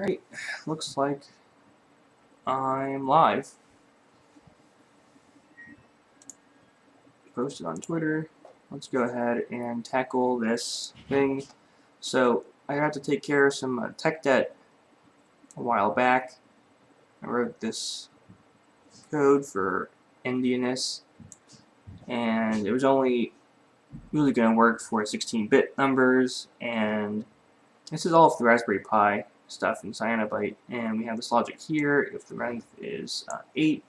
Alright, looks like I'm live. Posted on Twitter. Let's go ahead and tackle this thing. So, I had to take care of some tech debt a while back. I wrote this code for endianness, and it was only really going to work for 16-bit numbers, and this is all of the Raspberry Pi stuff in Cyanobyte, and we have this logic here. If the length is 8,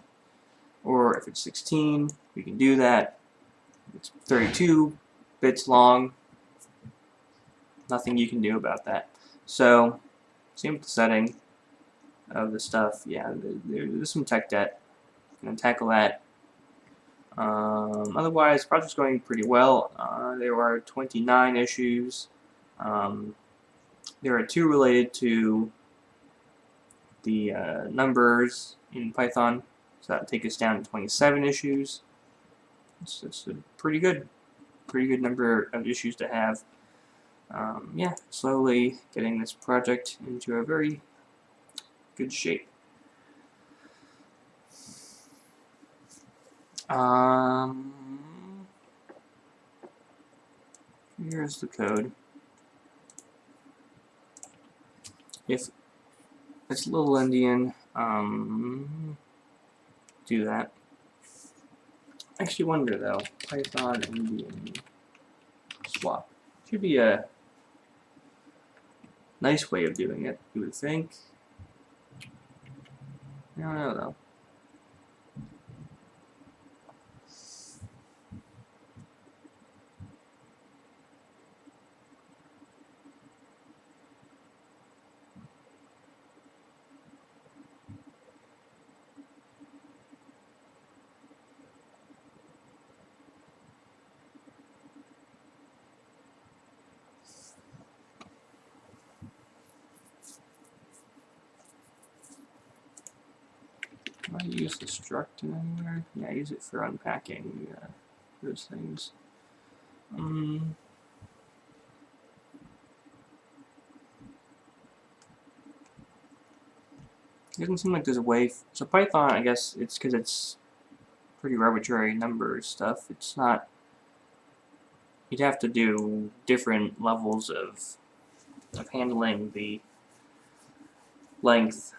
or if it's 16, we can do that. It's 32 bits long. Nothing you can do about that. So, same with the setting of the stuff. Yeah, there's some tech debt. Gonna tackle that. Otherwise, the project's going pretty well. There are 29 issues. There are 2 related to the numbers in Python, so that would take us down to 27 issues. It's a pretty good number of issues to have. Yeah, slowly getting this project into a very good shape. Here's the code. If it's a little Indian, do that. I actually wonder though, Python Indian swap should be a nice way of doing it, you would think. I don't know though. Do I use the struct anywhere? Yeah, I use it for unpacking those things. It doesn't seem like there's a way. So Python, I guess it's because it's pretty arbitrary numbers stuff. It's not. You'd have to do different levels of handling the length.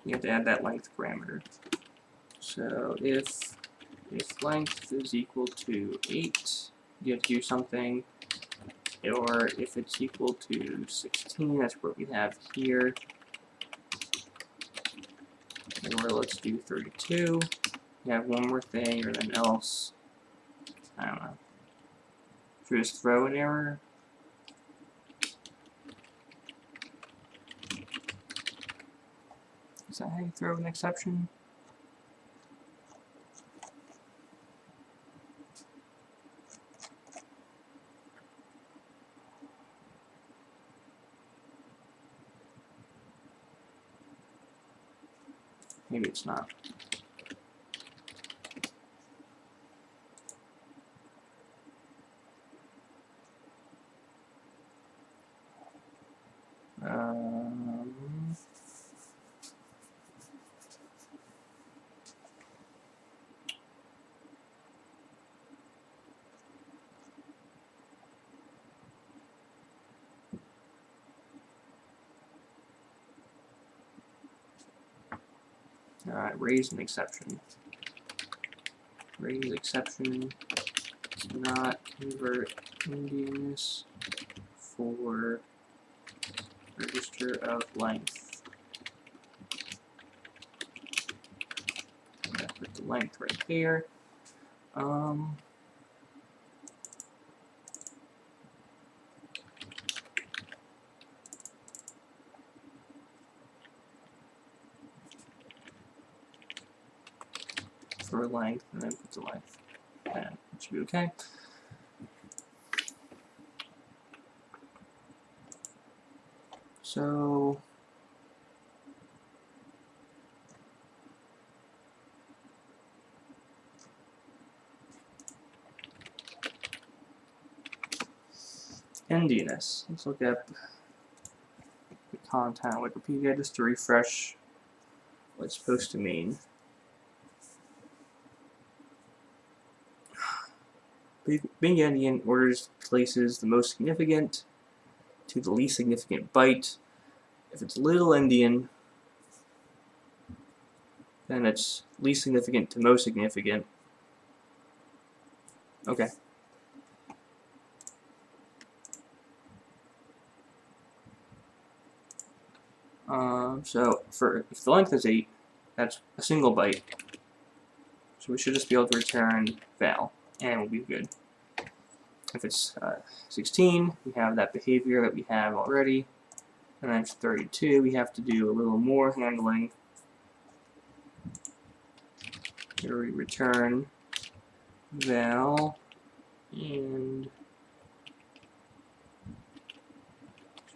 You have to add that length parameter. So if length is equal to 8, you have to do something. Or if it's equal to 16, that's what we have here. Or let's do 32. You have one more thing, or then else. I don't know. Should we just throw an error? Is that how you throw an exception? Maybe it's not. Alright, raise an exception. Raise exception does not convert endianness for register of length. I'm gonna put the length right there. For length, and then put the length. And it should be okay. So Endiness. Let's look up the content of Wikipedia just to refresh what it's supposed to mean. Big endian orders places the most significant to the least significant byte. If it's little endian, then it's least significant to most significant. Okay. So if the length is 8, that's a single byte. So we should just be able to return val, and we'll be good. If it's 16, we have that behavior that we have already. And then for 32, we have to do a little more handling. Here we return val and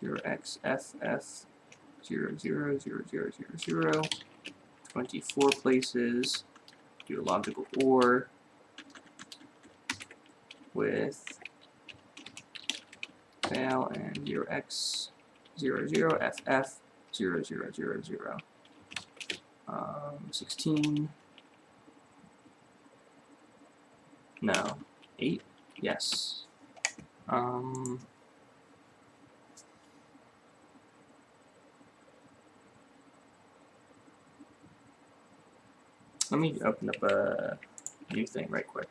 0xff 0, 24 places, do a logical OR with val and 0x 0ff 0, 16, no, 8, yes. Let me open up a new thing right quick.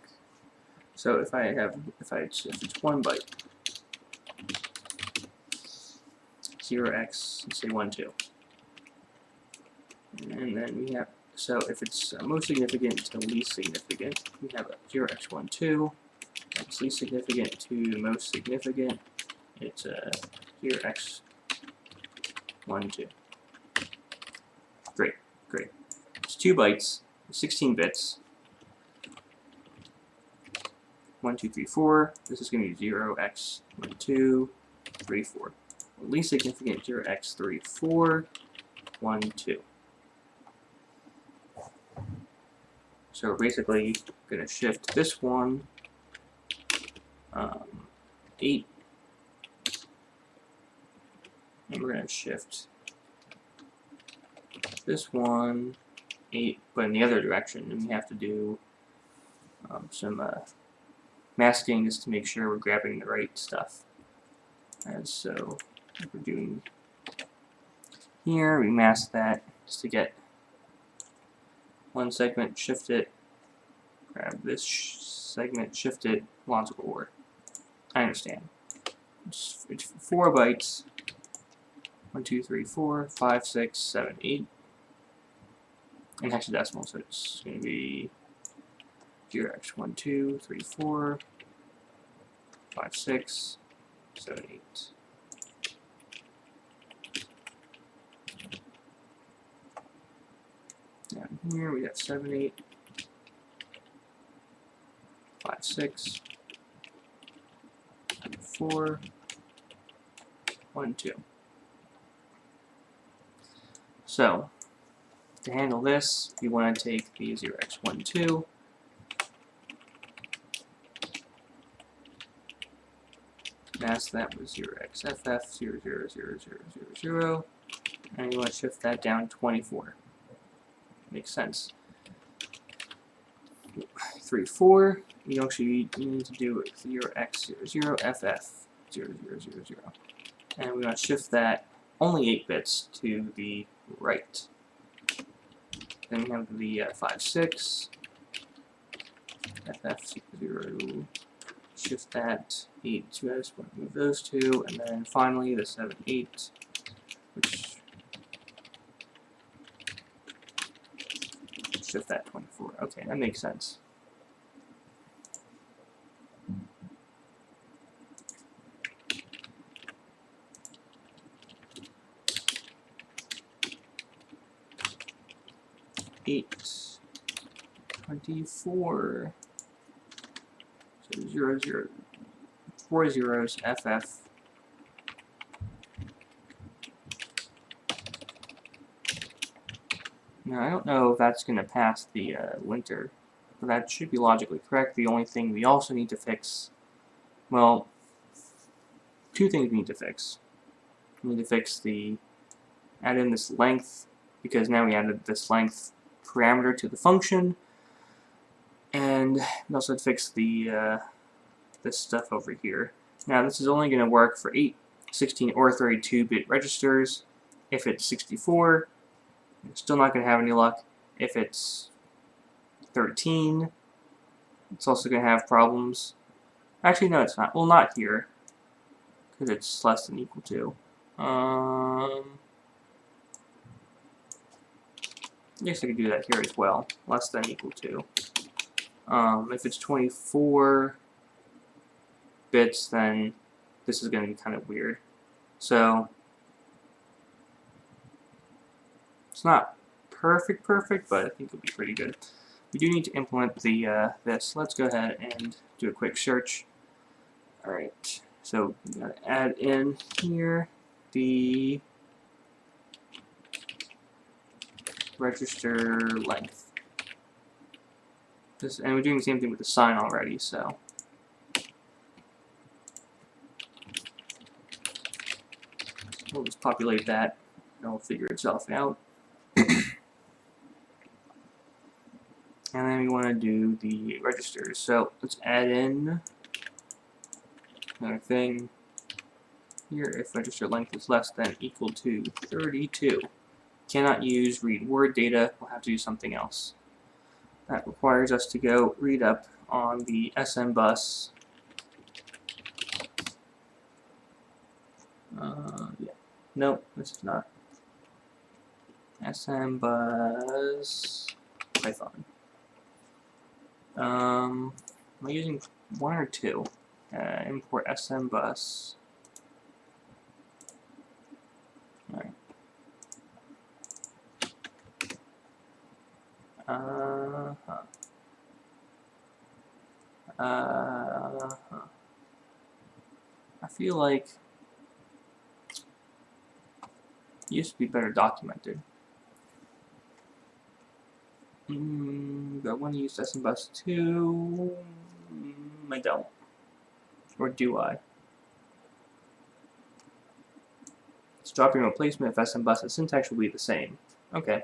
So if it's 1 byte, 0x, let's say 1, 2, and then we have, so if it's most significant to least significant, we have a 0x 1, 2. That's least significant to most significant. It's a 0x 1, 2. Great. It's 2 bytes, 16 bits. 1, 2, 3, 4. This is going to be 0x 1, 2, 3, 4. Least significant 0x 3, 4, 1, 2. So we're basically going to shift this one 8, and we're going to shift this one 8, but in the other direction, and we have to do some masking just to make sure we're grabbing the right stuff. And so what we're doing here, we mask that just to get one segment, shift it, grab this segment, shift it, logical OR. I understand. It's 4 bytes. 1, 2, 3, 4, 5, 6, 7, 8. In hexadecimal, so it's going to be 0x 1, 2, 3, 4, 5, 6, 7, 8. Down here we got 7, 8, 5, 6, 4, 1, 2. So to handle this, we want to take the 0x 1, 2, mask that with 0xff 0, and you want to shift that down 24. Makes sense. 3, 4, you actually need to do 0x 0ff 0, and we want to shift that only 8 bits to the right. Then we have the 5, 6, ff0, shift that 8 to us, move those 2, and then finally the 7, 8, which shift that 24. Okay, that makes sense. Eight, 24, so 0, 0, 4 zeros, FF. Now, I don't know if that's going to pass the linter, but that should be logically correct. The only thing we also need to fix, well, two things we need to fix. We need to fix add in this length, because now we added this length parameter to the function, and we also have to fix this stuff over here. Now this is only going to work for 8, 16, or 32-bit registers. If it's 64, you're still not going to have any luck. If it's 13, it's also going to have problems. Actually, no, it's not. Well, not here, because it's less than equal to. I guess I could do that here as well. Less than equal to. If it's 24 bits, then this is going to be kind of weird. So it's not perfect, but I think it'll be pretty good. We do need to implement this. Let's go ahead and do a quick search. All right. So we gotta add in here the register length. And we're doing the same thing with the sign already, so. We'll just populate that, and it'll figure itself out. And then we want to do the registers. So let's add in another thing here. If register length is less than equal to 32, cannot use read word data. We'll have to do something else. That requires us to go read up on the SM bus. Yeah. Nope, this is not. SM bus Python. Am I using 1 or 2? Import SM bus. Alright. I feel like it used to be better documented. Do I want to use SM bus 2? I don't. Or do I? It's dropping replacement of SM bus. The syntax will be the same. Okay.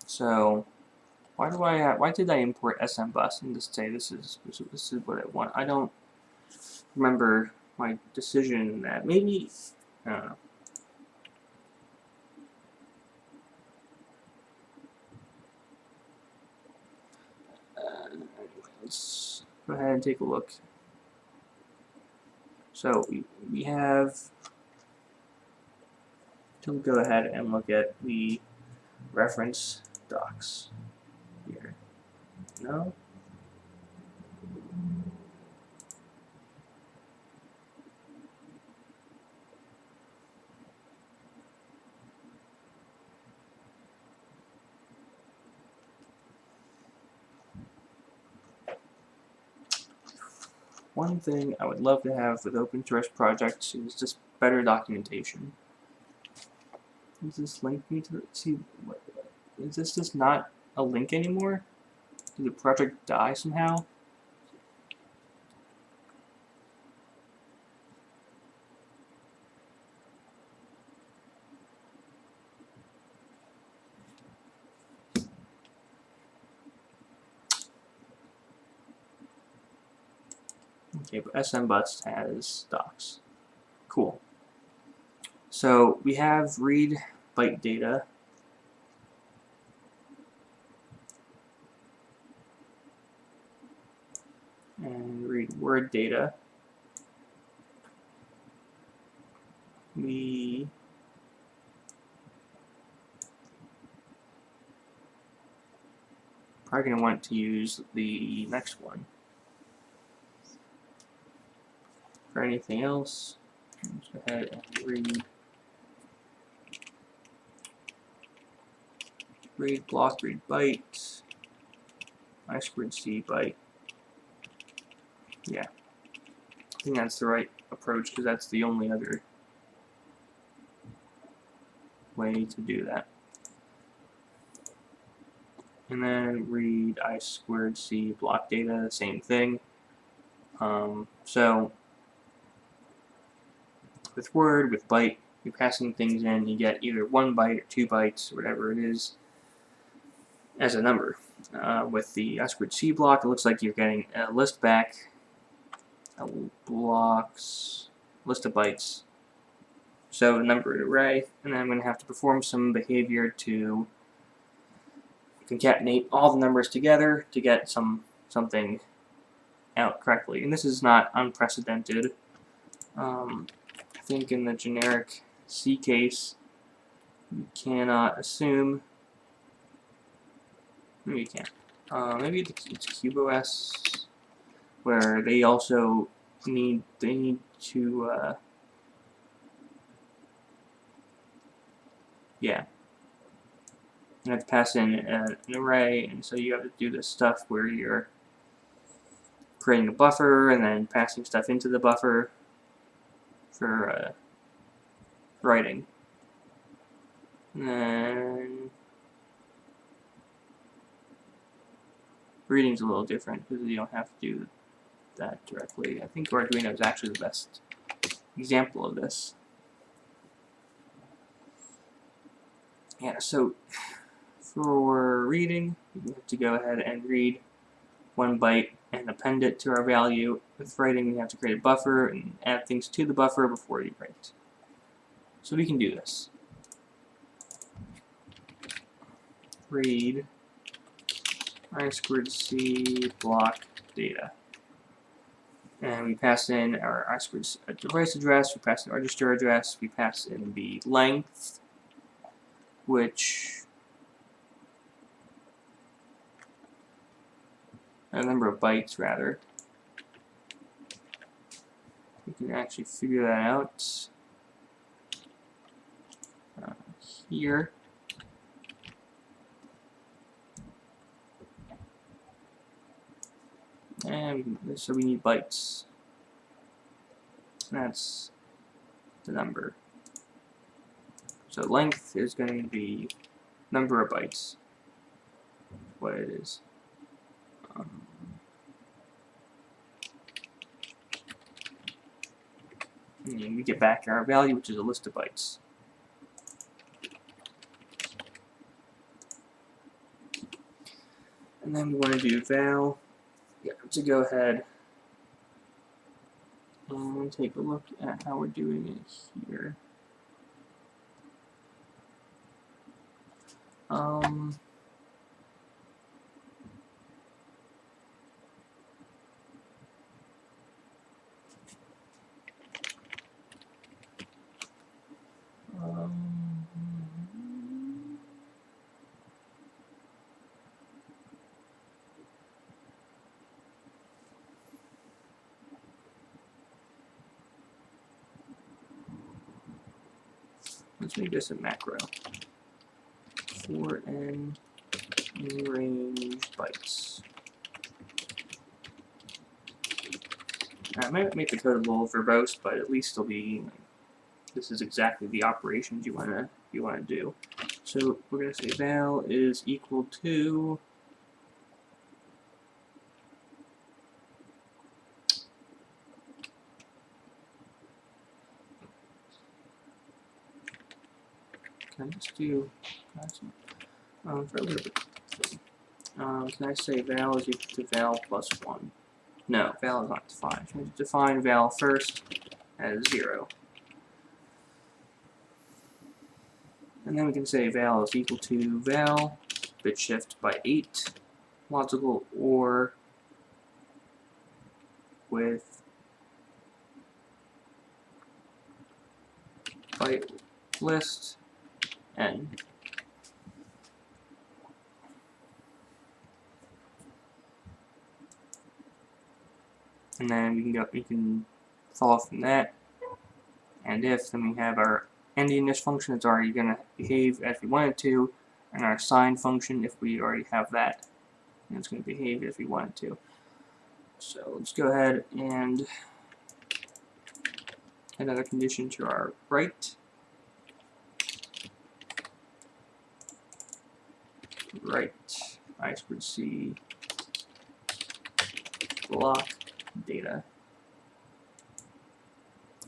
So, why did I import SM bus and just say this is what I want? I don't remember my decision in that. Maybe, I don't know. Anyway, let's go ahead and take a look. So we have to go ahead and look at the reference docs here. No? One thing I would love to have with open source projects is just better documentation. Is this link me to see? What, is this just not a link anymore? Did the project die somehow? Okay, but SM bus has docs. Cool. So we have read byte data. And read word data. We probably going to want to use the next one. For anything else, let's go ahead and read block, read byte, I squared C byte. Yeah, I think that's the right approach because that's the only other way to do that. And then read I squared C block data, same thing. So with word, with byte, you're passing things in, you get either 1 byte or 2 bytes, or whatever it is, as a number. With the I squared C block, it looks like you're getting a list back, blocks, list of bytes, so a numbered array, and then I'm going to have to perform some behavior to concatenate all the numbers together to get something out correctly. And this is not unprecedented. I think in the generic C case, you cannot assume. Maybe you can. Maybe it's CubeOS, where they also need to yeah. You have to pass in an array, and so you have to do this stuff where you're creating a buffer and then passing stuff into the buffer for writing. And then reading's a little different because you don't have to do that directly. I think Arduino is actually the best example of this. Yeah, so for reading, we have to go ahead and read 1 byte and append it to our value. With writing, we have to create a buffer and add things to the buffer before you write. So we can do this. Read I squared C block data. And we pass in our I squared device address, we pass in the register address, we pass in the length, which a number of bytes rather. We can actually figure that out here. And so we need bytes. That's the number. So length is going to be number of bytes. What it is. And we get back our value, which is a list of bytes. And then we want to do val. Yeah, to go ahead and take a look at how we're doing it here. Let's make this a macro. For n range bytes. I might make the code a little verbose, but at least it'll be this is exactly the operations you wanna do. So we're gonna say val is equal to can I just do for a little bit. Can I say val is equal to val plus 1? No, val is not defined. So we define val first as 0. And then we can say val is equal to val, bit shift by 8, logical OR with byte list n. And then we can follow from that. And if then we have our endianness function, it's already going to behave as we want it to, and our sign function, if we already have that, and it's going to behave as we want it to. So let's go ahead and add another condition to our write. Write I2C block data.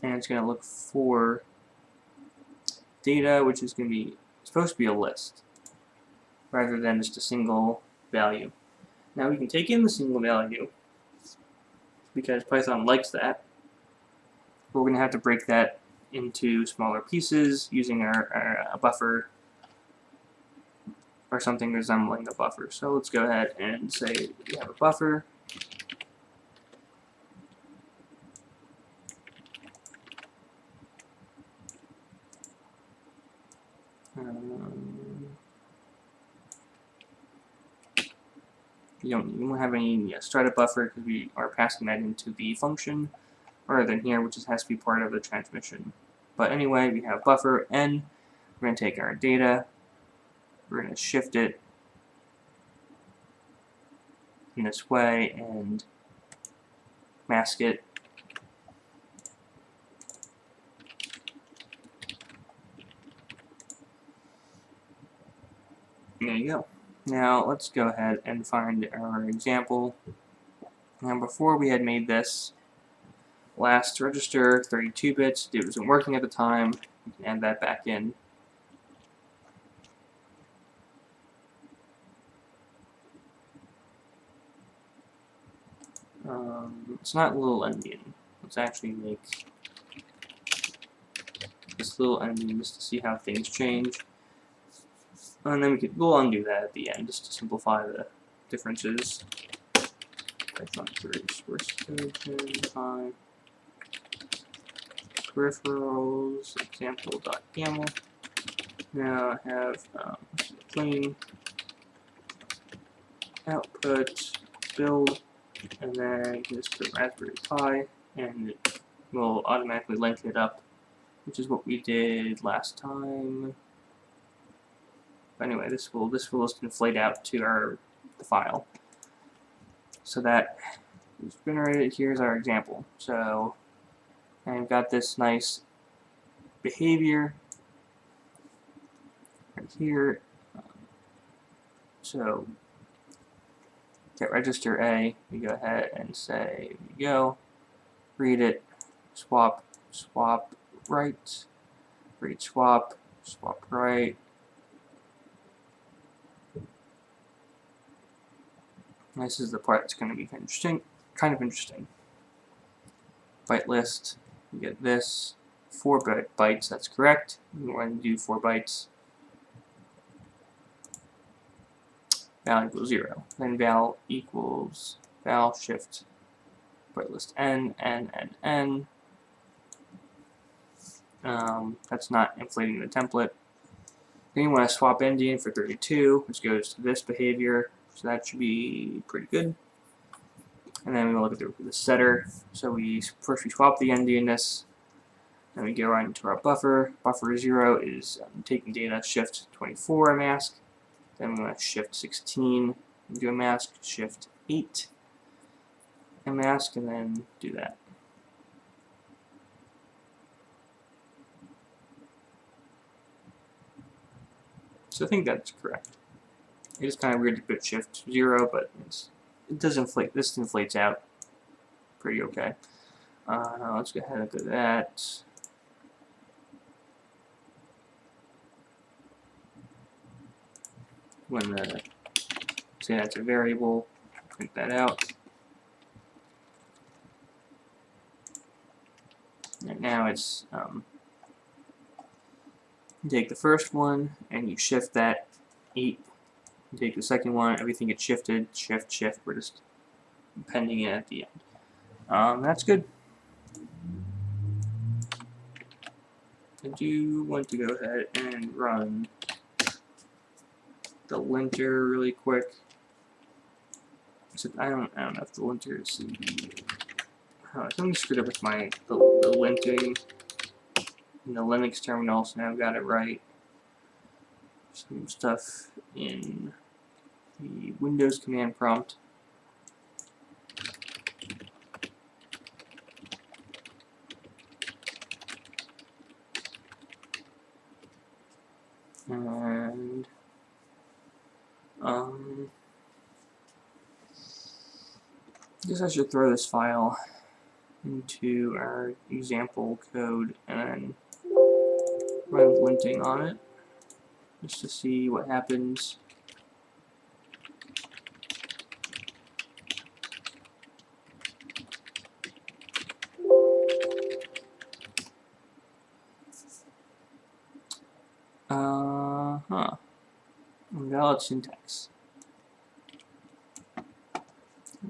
And it's going to look for data, which is going to be supposed to be a list, rather than just a single value. Now we can take in the single value, because Python likes that. But we're going to have to break that into smaller pieces using our buffer or something resembling a buffer. So let's go ahead and say we have a buffer. You won't have any startup buffer because we are passing that into the function rather than here, which has to be part of the transmission. But anyway, we have buffer n. We're going to take our data, we're going to shift it in this way and mask it. There you go. Now let's go ahead and find our example. Now before we had made this last register 32 bits, it wasn't working at the time. We can add that back in. It's not little endian. Let's actually make this little endian just to see how things change. And then we'll undo that at the end just to simplify the differences. Python peripherals example.yaml. Now I have plain output build, and then just put Raspberry Pi, and it will automatically link it up, which is what we did last time. But anyway, this will just inflate out to the file. So that is generated. Here's our example. So I've got this nice behavior right here. So get register A, we go ahead and say, here we go, read it, swap right, read swap right. This is the part that's going to be kind of interesting. Byte list, we get this, 4 bytes, that's correct. We want to do 4 bytes. Val equals 0. Then val equals val shift byte list n. That's not inflating the template. Then you want to swap endian for 32, which goes to this behavior. So that should be pretty good. And then we will look at the setter. So first we swap the endianness. Then we go right into our buffer. Buffer 0 is taking data, shift 24 a mask. Then we want to shift 16 and do a mask, shift 8 a mask, and then do that. So I think that's correct. It is kind of weird to put shift 0, but it does inflate. This inflates out pretty okay. Let's go ahead and look at that. When say that's a variable, print that out. And now it's you take the first one and you shift that 8. You take the second one, everything gets shifted, shift. We're just appending it at the end. That's good. I do want to go ahead and run the linter really quick. Except I don't know if the linter is something screwed up with the linting in the Linux terminal, so now I've got it right. Some stuff in the Windows command prompt. And I guess I should throw this file into our example code and then run linting on it just to see what happens. Invalid syntax.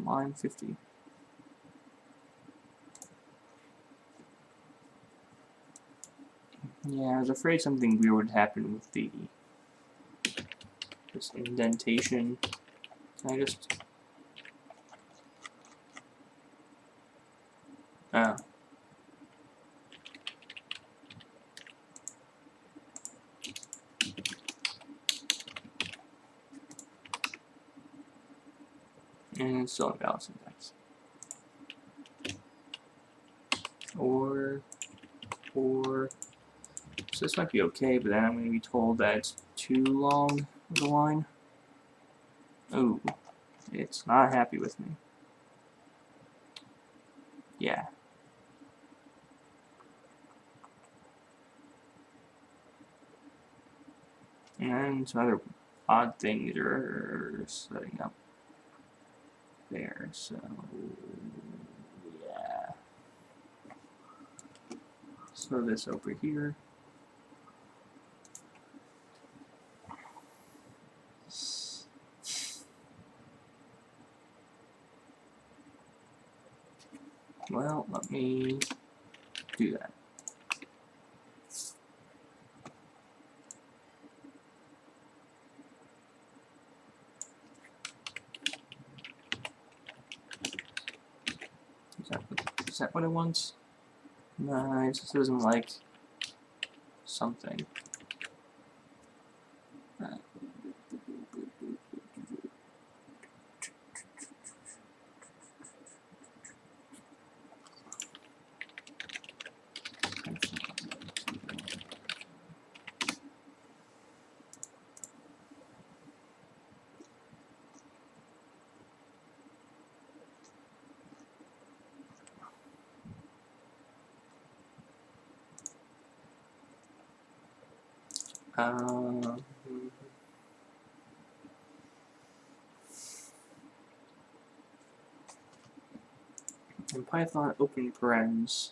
Line 50. Yeah, I was afraid something weird would happen with this indentation. Can I just... Oh. And it's still invalid syntax. Or... So this might be okay, but then I'm going to be told that it's too long of a line. Ooh. It's not happy with me. Yeah. And some other odd things are setting up there, so yeah. Let's throw this over here. Well, let me do that. Is that what it wants? No, it just doesn't like something. In Python, open parens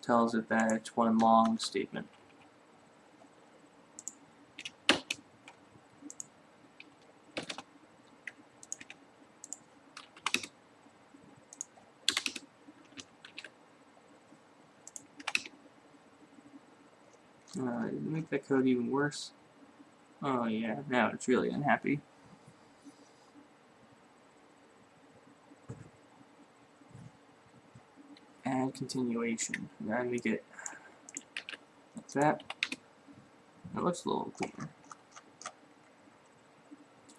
tells it that it's one long statement. Make that code even worse. Oh yeah, now it's really unhappy. Add continuation. And then make it like that. That looks a little cleaner.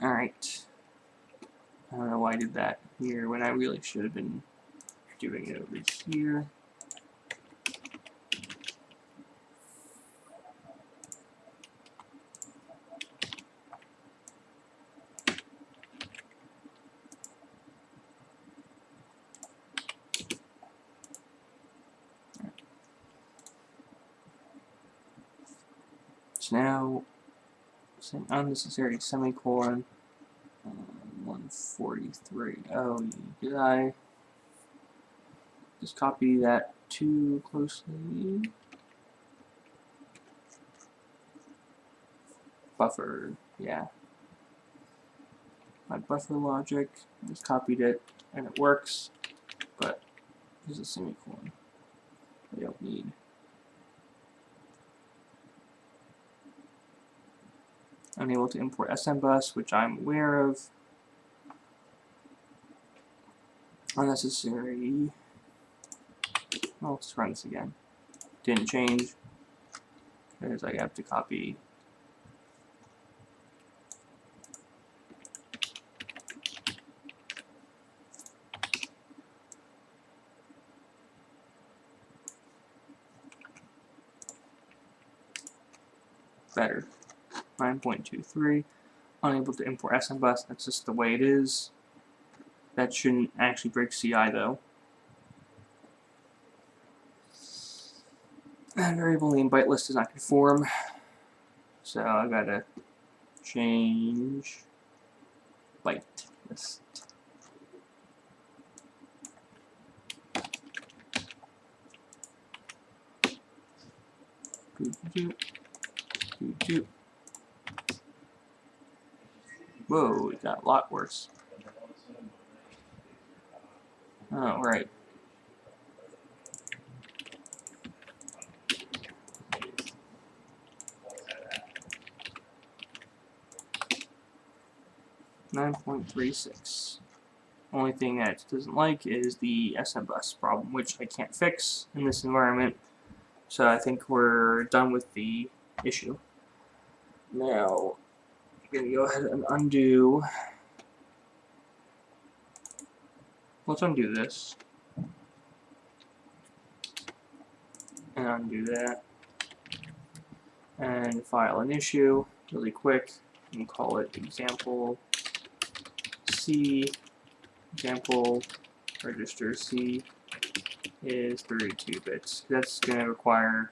Alright. I don't know why I did that here when I really should have been doing it over here. So now, some unnecessary semicolon, 143. Oh, did I just copy that too closely? Buffer, yeah. My buffer logic, I just copied it, and it works, but there's a semicolon I don't need. Unable to import SMBus, which I'm aware of. Unnecessary. Well, let's run this again. Didn't change, because I have to copy. Better. 9.23. Unable to import SMBus, that's just the way it is. That shouldn't actually break CI though. And variable name byte list does not conform, so I gotta change byte list. Whoa, it got a lot worse. Oh, right. .36. Only thing that it doesn't like is the SM bus problem, which I can't fix in this environment. So I think we're done with the issue. Now, I'm gonna go ahead and undo. Let's undo this. And undo that. And file an issue really quick. And call it example C. Example register C is 32 bits. That's going to require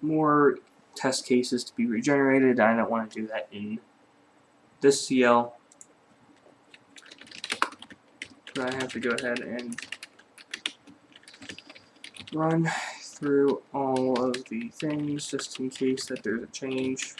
more test cases to be regenerated. I don't want to do that in this CL. So I have to go ahead and run through all of the things just in case that there's a change.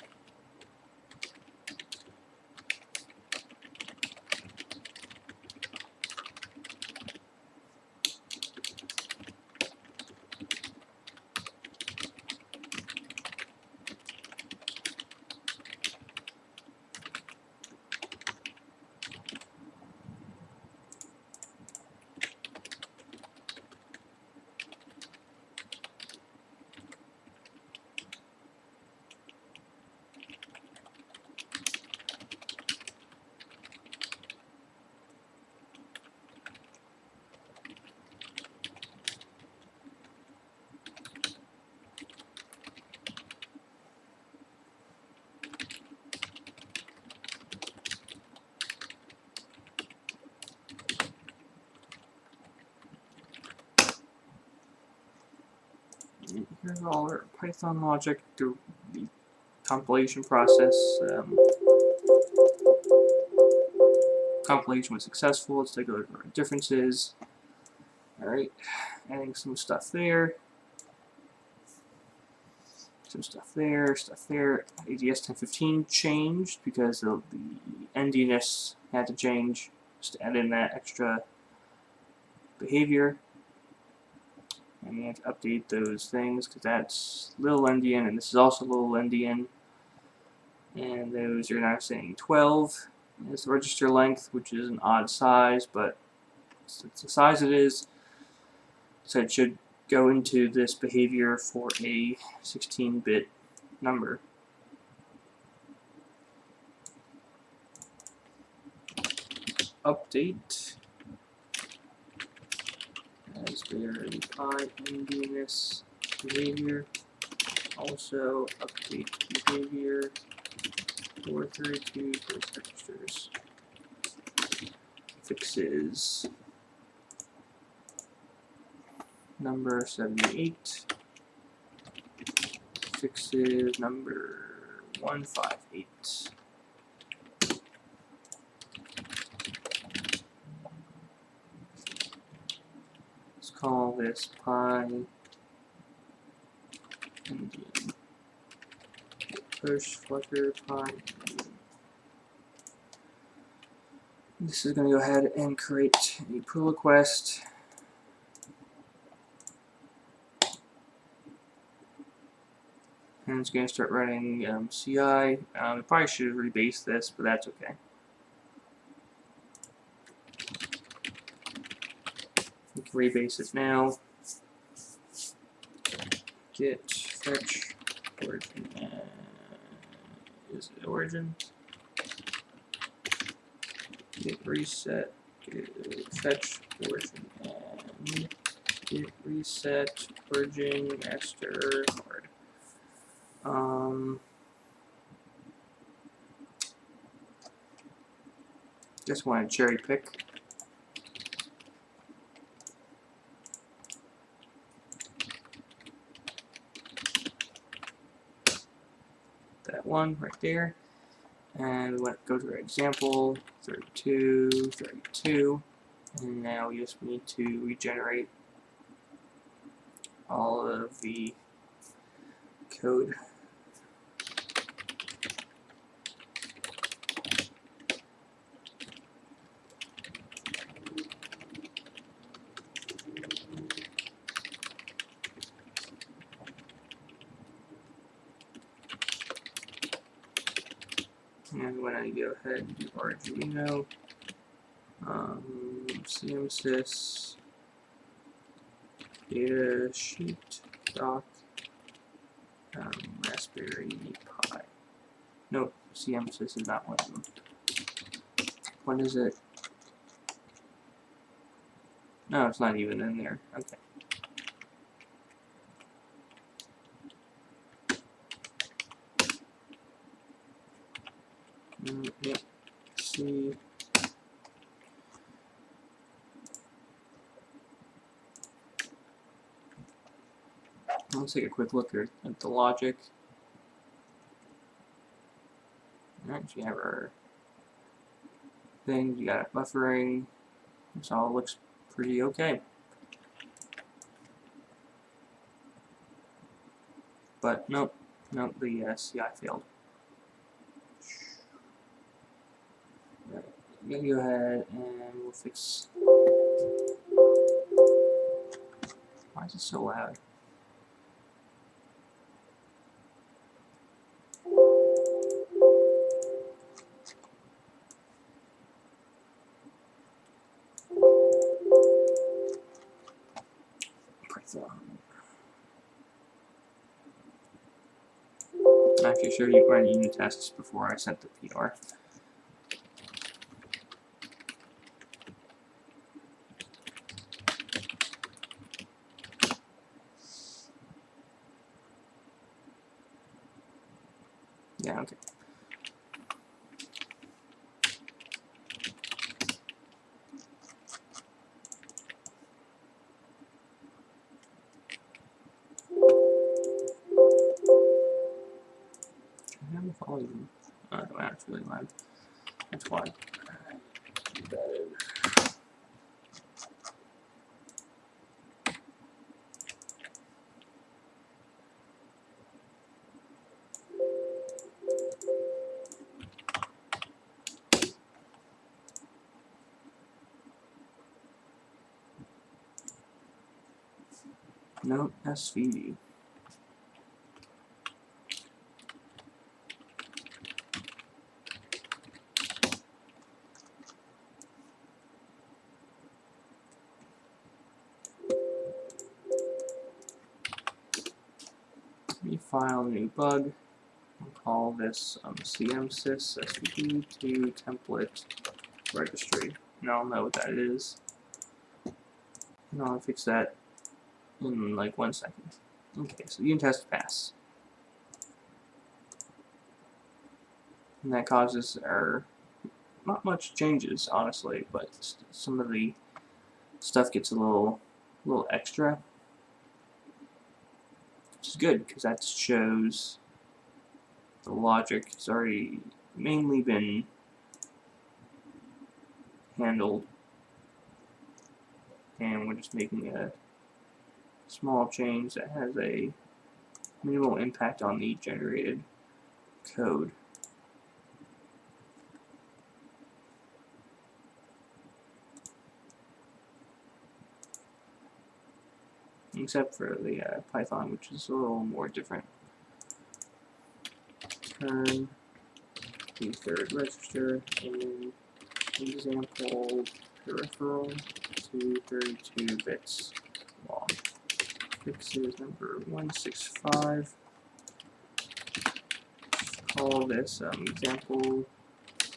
Here's all our Python logic through the compilation process. Compilation was successful. Let's take a look at our differences. Alright, adding some stuff there. Some stuff there, stuff there. ADS 1015 changed because the NDNS had to change just to add in that extra behavior. And you have to update those things because that's little endian and this is also little endian. And those are now saying 12 is the register length, which is an odd size, but it's the size it is. So it should go into this behavior for a 16-bit number. Update Raspberry Pi NDNS behavior. Also update behavior for 32 base registers. Fixes number 78. Fixes number 158. Let's call this Pi Indian. Push Flutter Pi Indian. This is going to go ahead and create a pull request. And it's going to start running CI. We probably should have rebased this, but that's okay. We can rebase it now. Git fetch origin. Is it origin? Git reset. Git fetch origin. And git reset origin master hard. Just want to cherry pick. That one right there. And we want to go to our example, 32, 32. And now we just need to regenerate all of the code. And when I go ahead and do Arduino, CMSys, data sheet, doc, Raspberry Pi. Nope, CMSys is not one of them. What is it? No, it's not even in there. Okay. Yep. See. Let's take a quick look at the logic. Alright, so you have our thing, you got buffering. This all looks pretty okay. But nope, the CI failed. Right. I'm gonna go ahead and we'll fix. Why is it so loud? Actually, sure you run unit tests before I sent the PR. Yeah, okay. I have a volume. Oh, no, that's really loud. That's why. No, SVD. File new bug. We'll call this CMSys SVD to template registry. And I'll know what that is. And I'll fix that in like 1 second. Okay, so unit test pass. And that causes our not much changes, honestly, but some of the stuff gets a little extra, which is good because that shows the logic has already mainly been handled, and we're just making a small change that has a minimal impact on the generated code. Except for the Python, which is a little more different. Turn the third register in example peripheral to 32 bits long. Fix is number 165. Call this example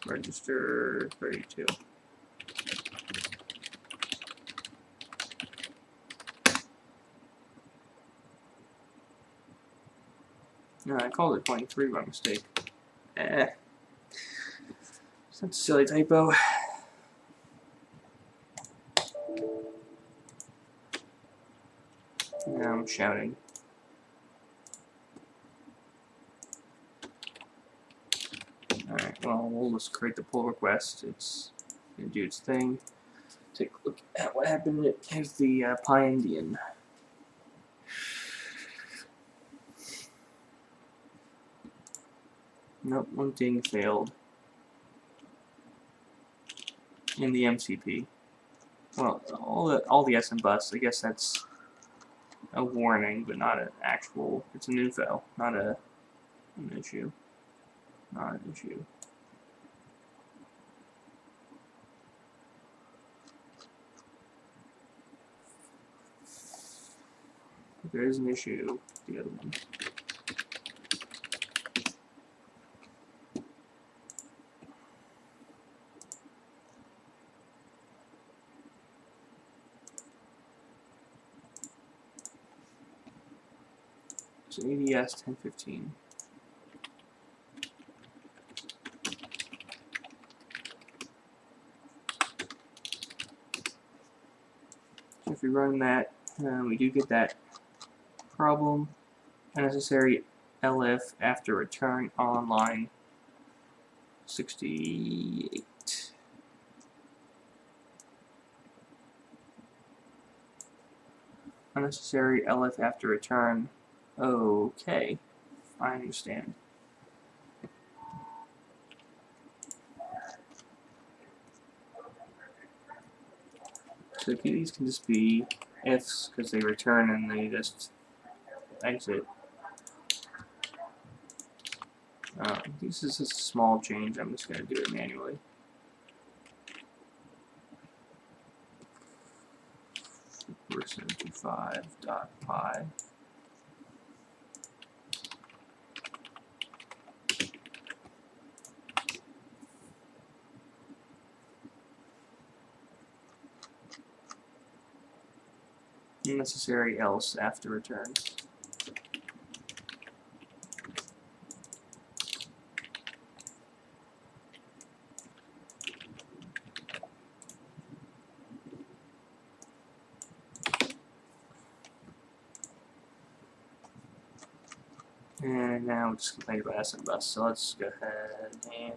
register 32. No, I called it 23 by mistake. That's a silly typo. Now I'm shouting. Alright, well, we'll just create the pull request. It's going to do its thing. Take a look at what happened. Here's the Pi Indian. Nope, one thing failed in the MCP. Well, all the SM bus. I guess that's a warning, but not an actual. It's an info, not an issue. Not an issue. If there is an issue, the other one. So ADS 1015. So if we run that, we do get that problem. Unnecessary LF after return on line 68. Unnecessary LF after return. Okay, I understand. So these can just be ifs because they return and they just exit. This is just a small change. I'm just going to do it manually. Super75.pi. Unnecessary else after returns. And now we're just complaining about SM bus. So let's go ahead and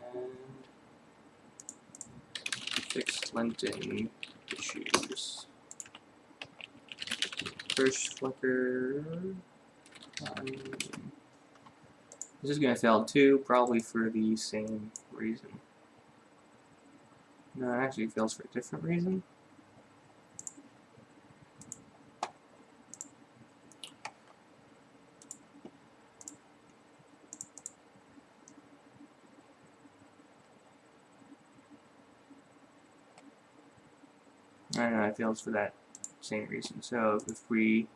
fix linting issues. First flicker. This is going to fail too, probably for the same reason. No, it actually fails for a different reason. I know it fails for that same reason. So if we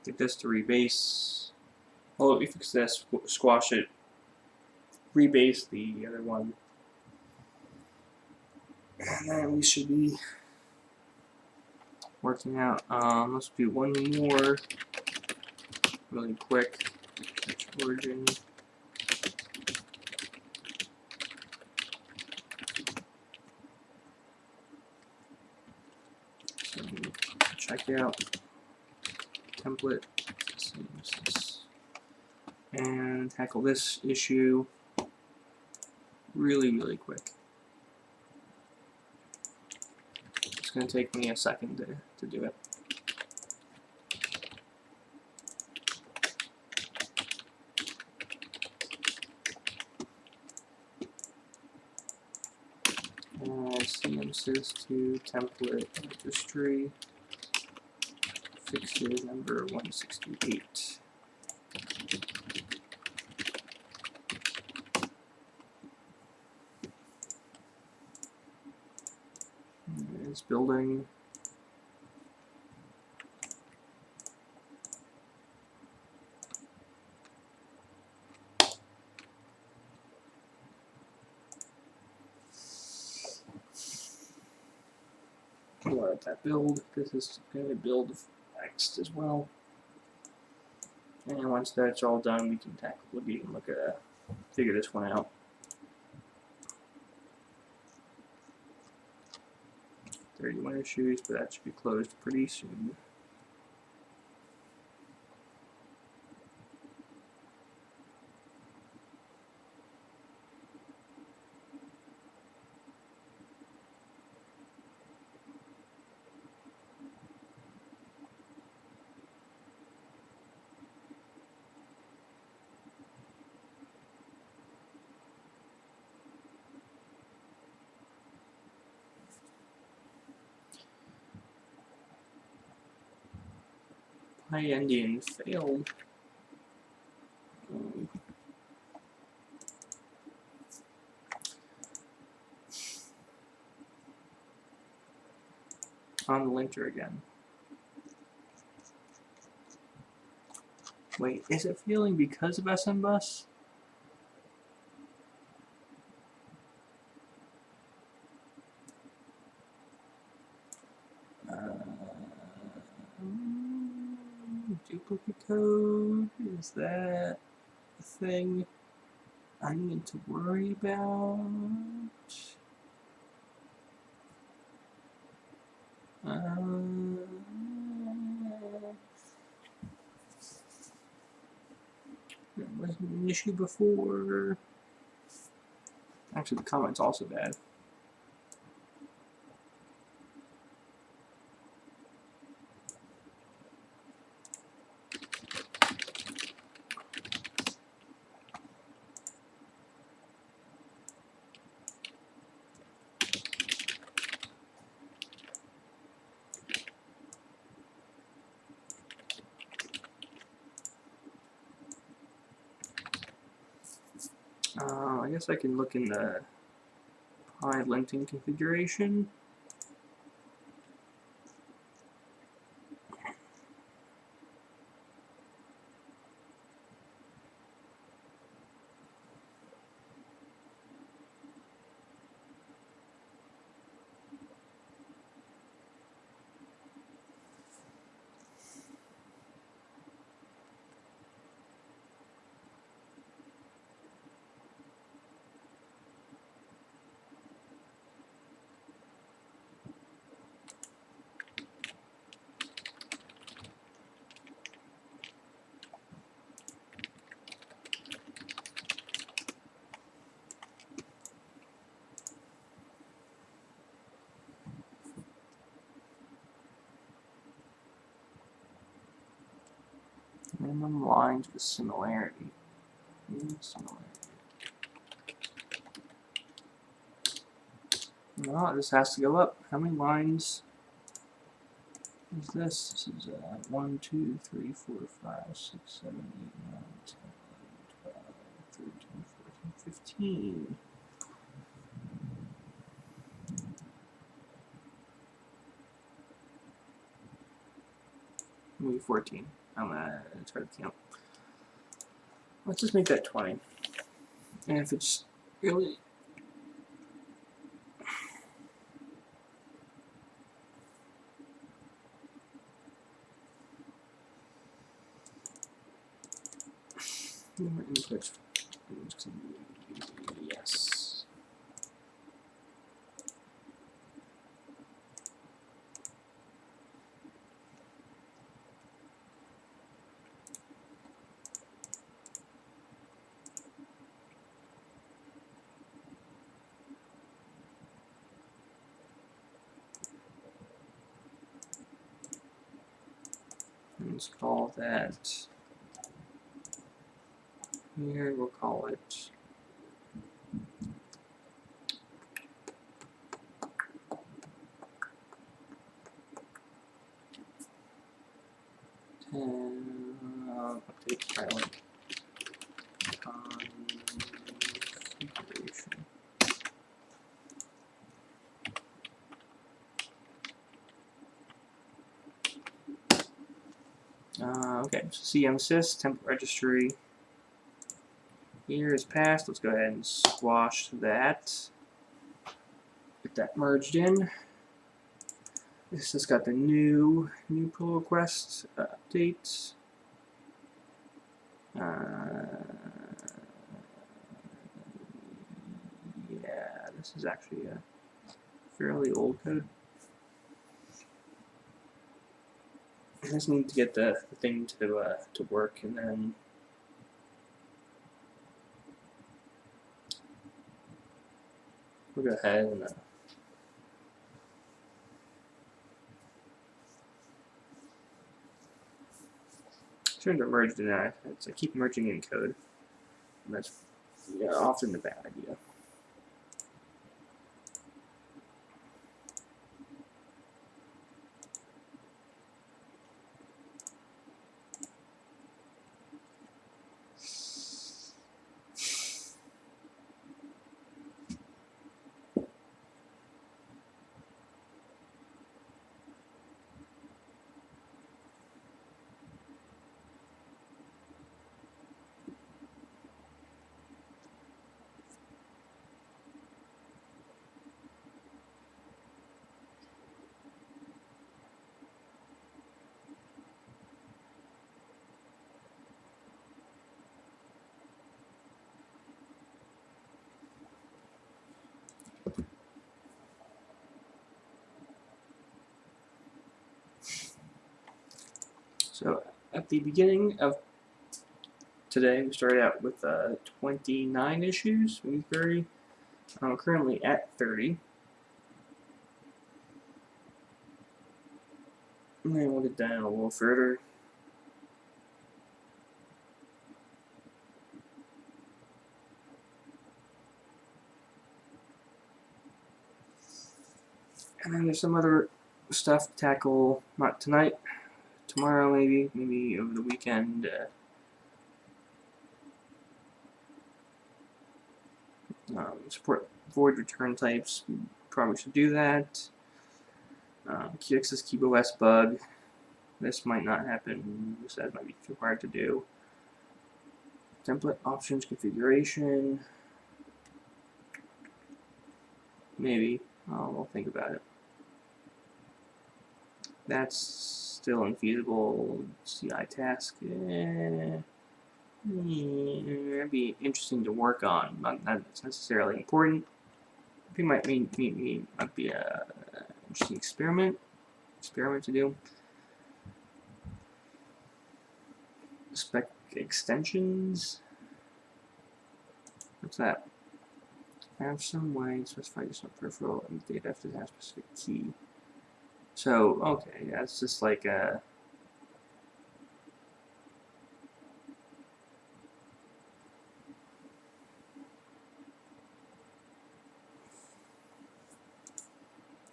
get this to rebase, well, if we fix this, squash it, rebase the other one, and then we should be working out. Let's do one more really quick. Catch origin. So check out template and tackle this issue really quick. It's going to take me a second to do it. CMSys to template registry, fixture number 168. It's building. We'll let that build, because this is going to build next as well. And once that's all done, we can figure this one out. 31 issues, but that should be closed pretty soon. High Indian failed. On the linter again. Wait, is it failing because of SM Bus? Duplicate code, is that a thing I need to worry about? There wasn't an issue before. Actually, the comment's also bad. I guess I can look in the high linting configuration. Minimum lines with similarity. No, this has to go up. How many lines is this? This is 1, 2, 3, 4, 5, 6, 7, 8, 9, 10, 11, 12, 13, 14, 15. Maybe 14. I'm gonna try to count. Let's just make that 20. And if it's really more inputs, yes. Install that here. We'll call it update pilot configuration. Okay, so CMSys template registry here is passed. Let's go ahead and squash that. Get that merged in. This has got the new pull request update. Yeah, this is actually a fairly old code. I just need to get the thing to work, and then we'll go ahead and trying to merge in that. I keep merging in code, and that's often a bad idea. So at the beginning of today, we started out with 29 issues, maybe 30. I'm currently at 30. And then we'll get down a little further. And then there's some other stuff to tackle, not tonight, tomorrow maybe over the weekend. Support void return types, we probably should do that. QX's KeyBOS bug, this might not happen, that might be too hard to do. Template options configuration, maybe, we'll think about it. That's still infeasible. CI task, it'd be interesting to work on. Not necessarily important. It might be a interesting experiment to do. Spec extensions. What's that? Have some way to specify yourself peripheral and data after that specific key. So, okay, yeah, it's just like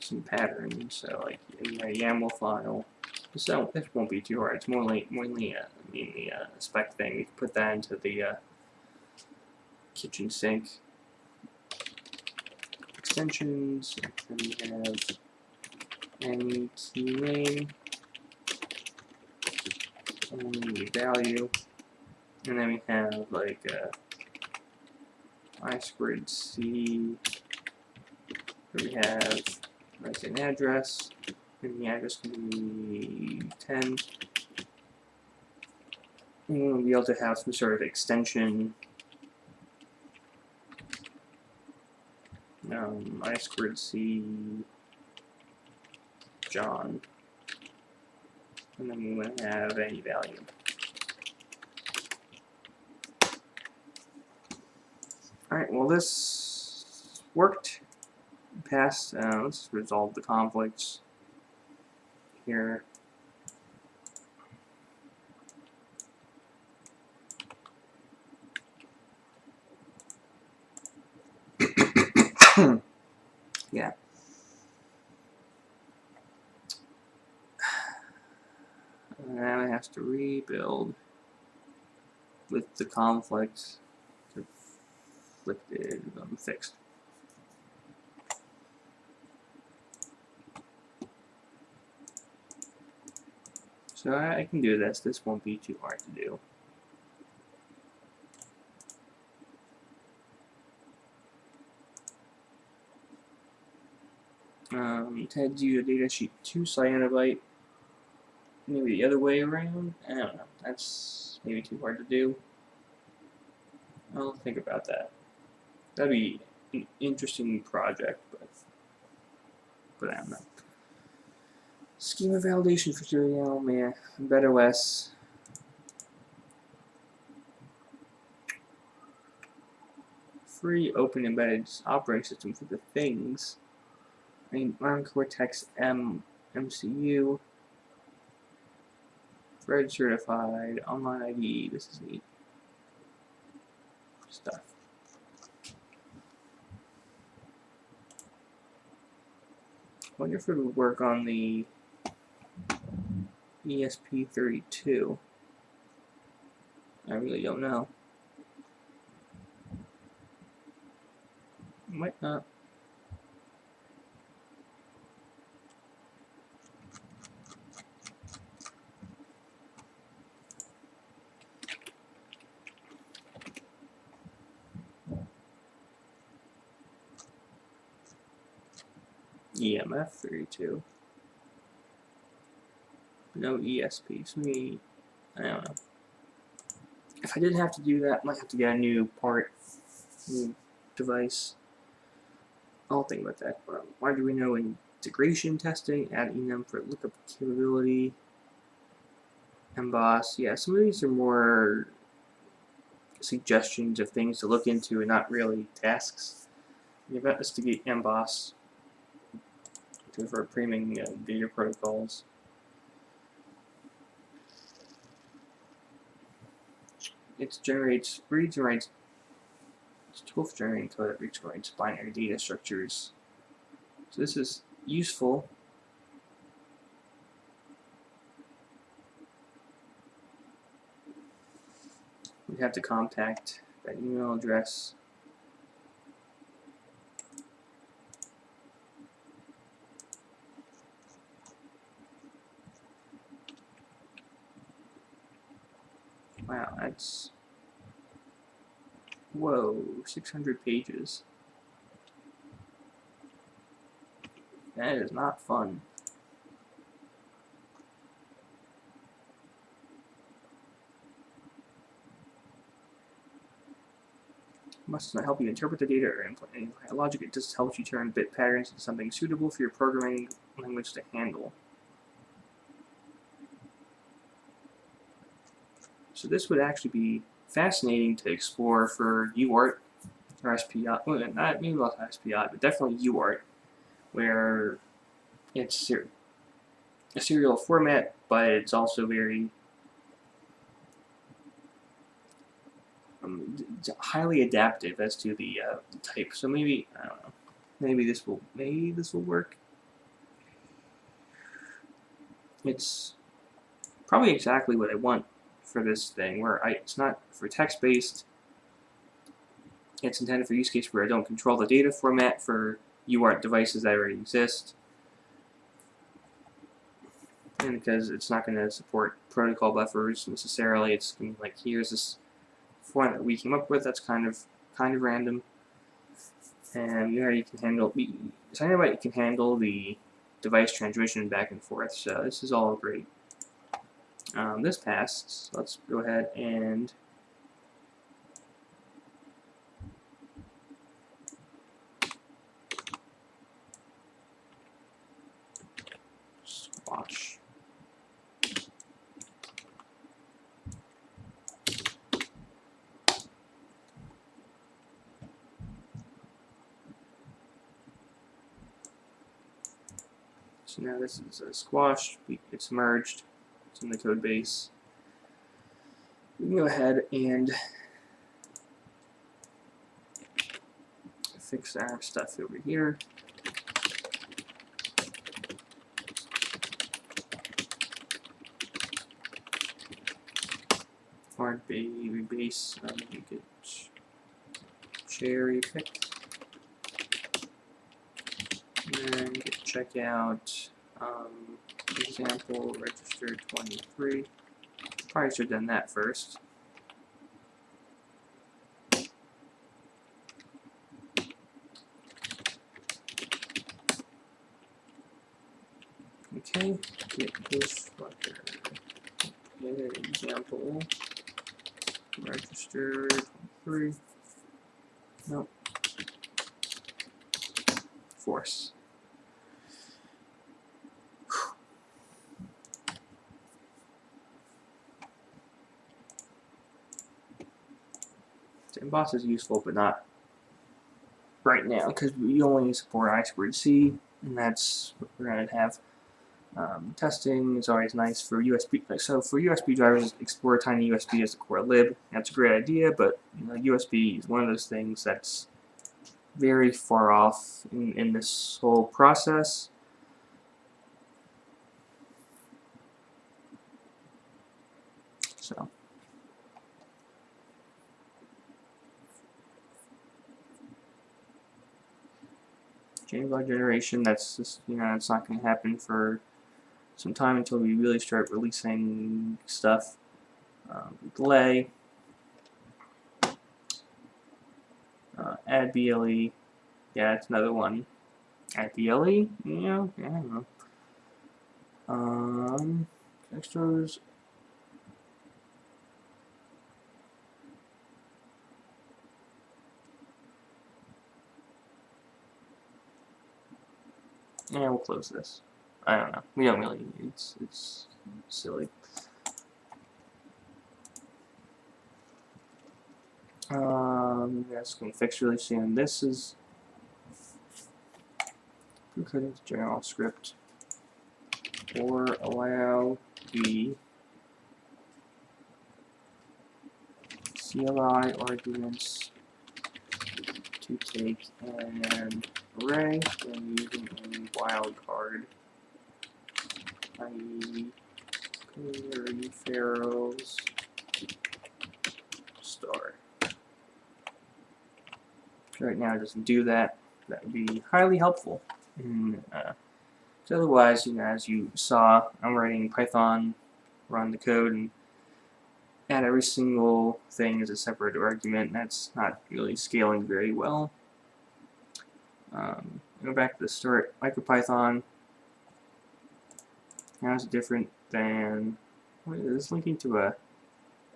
some patterns. So, like in a YAML file. So this won't be too hard. It's mainly the spec thing. We can put that into the kitchen sink. Extensions. And we have any key name, any value, and then we have like I squared C. Here we have like an address, and the address can be 10. And we'll be able to have some sort of extension. I squared C John, and then we want to have any value. Alright, well this worked. Passed. Let's resolve the conflicts here. Yeah. Now it has to rebuild with the conflicts conflicted fixed. So I can do this. This won't be too hard to do. Ted do a datasheet to Cyanobyte. Maybe the other way around. I don't know. That's maybe too hard to do. I'll think about that. That'd be an interesting project, but I don't know. Schema validation for serial, man. Embedded OS. Free open embedded operating system for the things. I mean, ARM Cortex M MCU. Thread certified. Online ID. This is neat stuff. I wonder if it would work on the ESP32. I really don't know. Might not. EMF32. No ESP. So maybe, I don't know. If I didn't have to do that, I might have to get a new part, new device. I'll think about that. Why do we know integration testing, adding them for lookup capability, emboss? Yeah, some of these are more suggestions of things to look into and not really tasks. The event is to get emboss for priming data protocols. It generates, reads and writes, it's tool for generating code that reads and writes binary data structures. So this is useful. We have to contact that email address. Wow, that's, whoa, 600 pages. That is not fun. Must not help you interpret the data or implement logic. It just helps you turn bit patterns into something suitable for your programming language to handle. So this would actually be fascinating to explore for UART or SPI. Well, not maybe not SPI, but definitely UART, where it's a serial format, but it's also very highly adaptive as to the type. So maybe, I don't know. Maybe this will work. It's probably exactly what I want for this thing, where it's not for text-based. It's intended for use case where I don't control the data format for UART devices that already exist, and because it's not going to support protocol buffers necessarily. It's going to be like, here's this format that we came up with that's kind of random, and you can handle Cyanobyte can handle the device transmission back and forth. So this is all great. This passed. So let's go ahead and squash. So now this is squashed. It's merged. It's in the code base. We can go ahead and fix our stuff over here. Hard baby base. You could cherry pick. And then you could check out example register 23. Probably should have done that first. Okay, get this fucker. Get an example. Register 23. Nope. Force. emboss is useful, but not right now because we only support I2C, and that's what we're going to have. Testing is always nice for USB. So for USB drivers, explore tiny USB as the core lib. That's a great idea, but USB is one of those things that's very far off in this whole process. So chain block generation, that's just, it's not going to happen for some time until we really start releasing stuff. Delay, add BLE, yeah, that's another one. Add BLE, yeah, I don't know. Extras. Yeah, we'll close this. I don't know. We don't really. It's silly. That's going to fix really soon. This is according to general script or allow the CLI arguments to take an array and using a wildcard, i.e. clear referrals star. Right now it doesn't do that. That would be highly helpful. So otherwise, as you saw, I'm writing Python, run the code, and add every single thing as a separate argument. That's not really scaling very well. Go back to the start. MicroPython. Now it's different than. What is this linking to a?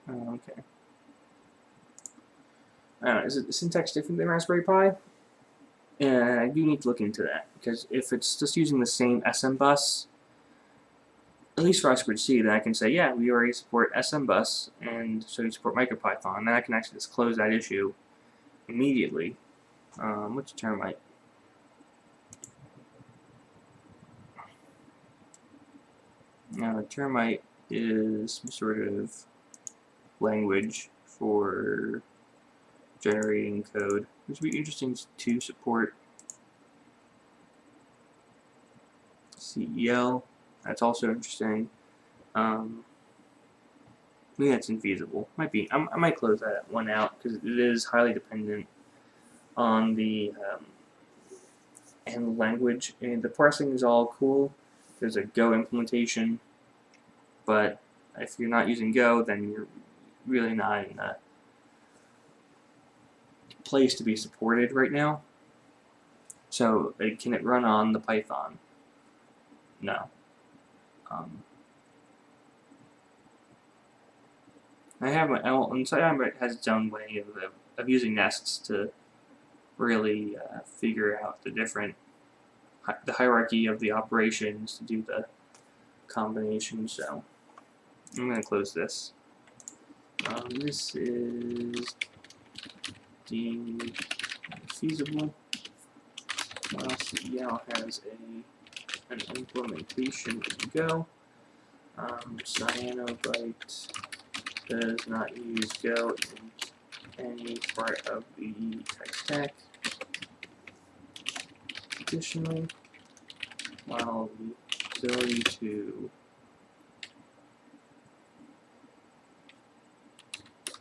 Oh, okay. I don't know. Is it the syntax different than Raspberry Pi? I do need to look into that because if it's just using the same SM bus, at least for I2C, then I can say, yeah, we already support SM bus, and so you support MicroPython, and then I can actually just close that issue immediately. What's Termite? Now, Termite is some sort of language for generating code, which would be interesting to support. CEL, that's also interesting. I think that's infeasible. Might be. I might close that one out because it is highly dependent on the and language. And the parsing is all cool. There's a Go implementation, but if you're not using Go, then you're really not in a place to be supported right now. So, can it run on the Python? No. And Cyanobyte has its own way of using nests to really figure out the hierarchy of the operations to do the combination. So I'm going to close this. This is deemed feasible. While CEL has an implementation in Go. Cyanobyte does not use Go in any part of the tech stack. Additionally, while the ability to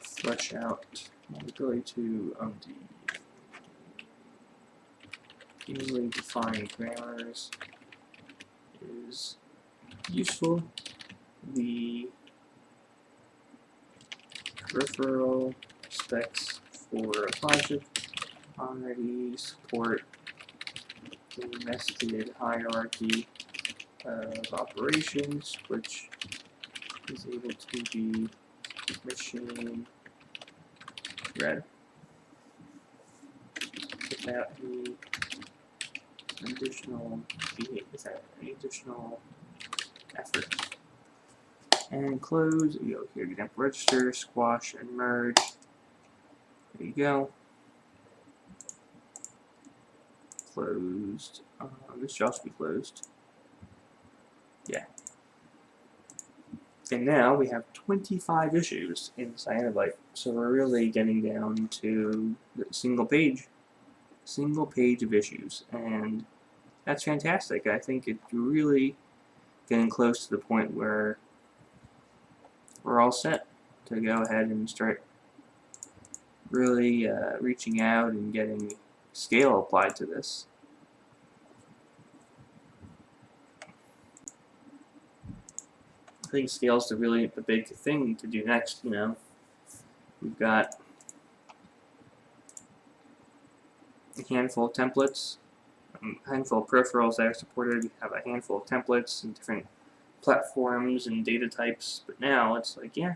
flesh out, the ability to easily define grammars is useful. The peripheral specs for a project already support the nested hierarchy of operations, which is able to be machine read without any additional effort. And close, you go here, example register, squash, and merge. you go. Closed. This should also be closed. Yeah. And now we have 25 issues in Cyanobyte. So we're really getting down to the single page of issues. And that's fantastic. I think it's really getting close to the point where we're all set to go ahead and start really reaching out and getting scale applied to this. I think scale's the big thing to do next. You know, we've got a handful of templates, a handful of peripherals that are supported. We have a handful of templates and different platforms and data types. But now it's like, yeah,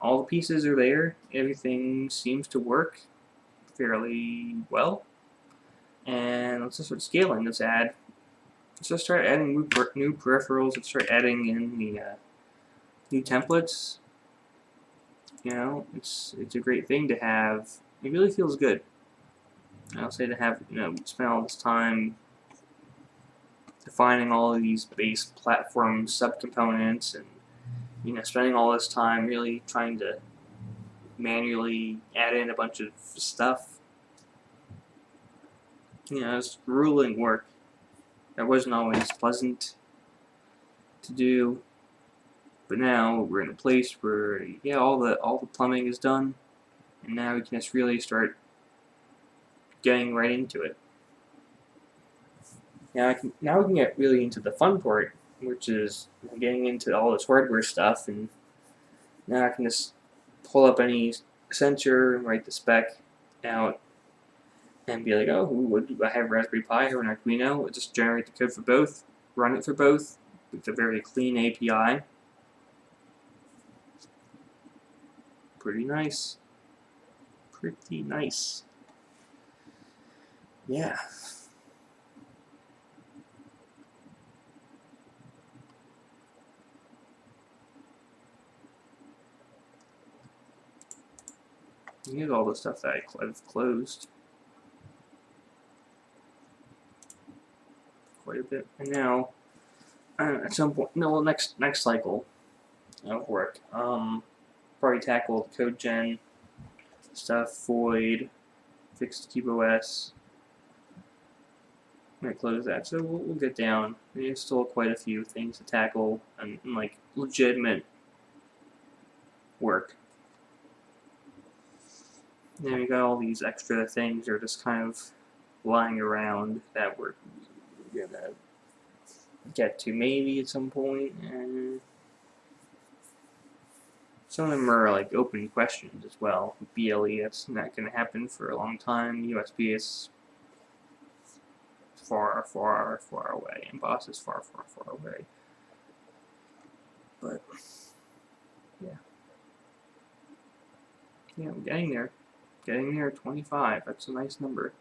all the pieces are there. Everything seems to work fairly well. And let's just start scaling. Let's just start adding new peripherals. Let's start adding in the new templates. You know, it's a great thing to have. It really feels good. I'll say to have, you know, spend all this time defining all of these base platform subcomponents, and you know, spending all this time really trying to manually add in a bunch of stuff. You know, it's grueling work. That wasn't always pleasant to do, but now we're in a place where, yeah, all the plumbing is done, and now we can just really start getting right into it. Now we can get really into the fun part, which is getting into all this hardware stuff, and now I can just pull up any sensor and write the spec out and be like, oh, what do I have? Raspberry Pi or an Arduino? I'll just generate the code for both, run it for both with a very clean API. Pretty nice. Pretty nice. Yeah. Here's all the stuff that I've closed quite a bit. And now, at some point, no, well, next cycle of work, probably tackle code gen stuff, void, fixed KeepOS. I'm gonna close that, so we'll get down. There's still quite a few things to tackle and like legitimate work. Then we got all these extra things that are just kind of lying around that we're gonna get to maybe at some point. And some of them are like open questions as well. BLE, that's not gonna happen for a long time. USB is far, far, far away, and BOSS is far, far, far away. But yeah, I'm getting there. Getting there at 25. That's a nice number.